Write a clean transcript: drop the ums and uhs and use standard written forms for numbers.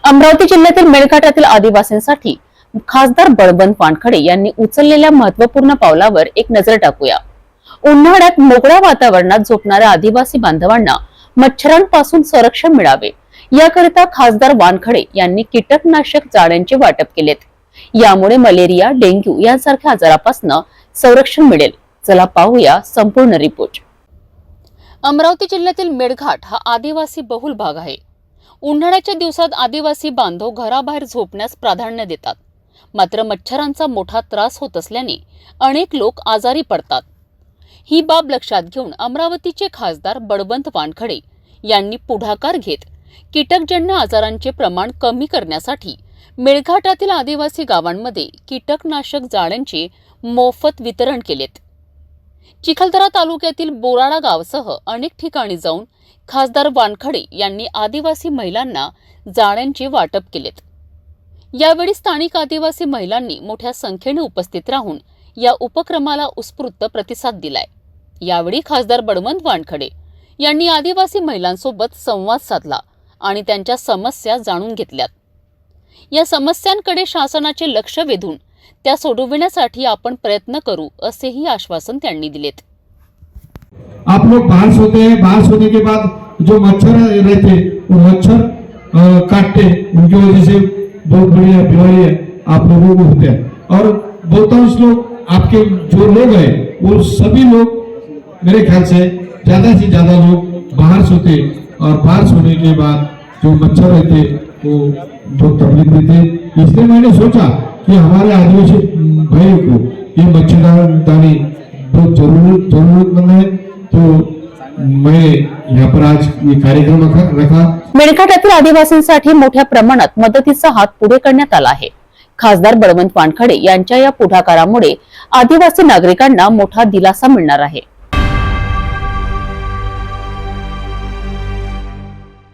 अमरावती जिल्ह्यातील मेळघाटातील आदिवासींसाठी खासदार बळवंत वानखडे यांनी उचललेल्या महत्त्वपूर्ण पावलावर एक नजर टाकूया। उन्हाळ्यात मोकळ्या वातावरणात झोपणाऱ्या आदिवासी बांधवांना मच्छरांपासून संरक्षण मिळावे याकरिता खासदार वानखडे यांनी कीटकनाशक जाळ्यांचे वाटप केलेत। यामुळे मलेरिया, डेंग्यू यांसारख्या आजारापासून संरक्षण मिळेल। चला पाहूया संपूर्ण रिपोर्ट। अमरावती जिल्ह्यातील मेळघाट हा आदिवासी बहुल भाग आहे। उन्हाळ्याच्या दिवसात आदिवासी बांधव घराबाहेर झोपण्यास प्राधान्य देतात, मात्र मच्छरांचा मोठा त्रास होत असल्याने अनेक लोक आजारी पडतात। ही बाब लक्षात घेऊन अमरावतीचे खासदार बळवंत वानखडे यांनी पुढाकार घेत कीटकजन्य आजारांचे प्रमाण कमी करण्यासाठी मेळघाटातील आदिवासी गावांमध्ये कीटकनाशक जाळ्यांचे मोफत वितरण केलेत। चिखलदरा तालुक्यातील बोराडा गावासह अनेक ठिकाणी जाऊन खासदार वानखडे यांनी आदिवासी महिलांना जाळ्यांचे वाटप केलेत। यावेळी स्थानिक आदिवासी महिलांनी मोठ्या संख्येने उपस्थित राहून या उपक्रमाला उत्स्फूर्त प्रतिसाद दिलाय। यावेळी खासदार बळवंत वानखडे यांनी आदिवासी महिलांसोबत संवाद साधला आणि त्यांच्या समस्या जाणून घेतल्यात। या समस्यांकडे शासनाचे लक्ष वेधून त्या सोडविण्यासाठी आपण प्रयत्न करू असेही आश्वासन त्यांनी दिलेत। आप लोग बाहर सोते हैं, बाहर सोने के बाद जो मच्छर रहते वो मच्छर काटते, उनकी वजह से बहुत बड़ी बीमारी आप लोगों को होते हैं। और बहुतांश लोग आपके जो लोग हैं वो सभी लोग मेरे ख्याल से ज्यादा लोग बाहर सोते और बाहर सोने के बाद जो मच्छर रहते वो बहुत तकलीफ देते। इसलिए मैंने सोचा कि हमारे आदिवासी भाइयों को ये मच्छरदानी बहुत जरूरतमंद है, तो मैं यहाँ पर आज ये कार्यक्रम रखा। मेळघाटातील आदिवासींसाठी मोठ्या प्रमाणात मदतीचा हात पुढे करण्यात आला आहे। खासदार बळवंत वानखडे यांच्या या पुढाकारामुळे आदिवासी नागरिकांना मोठा दिलासा मिळणार आहे।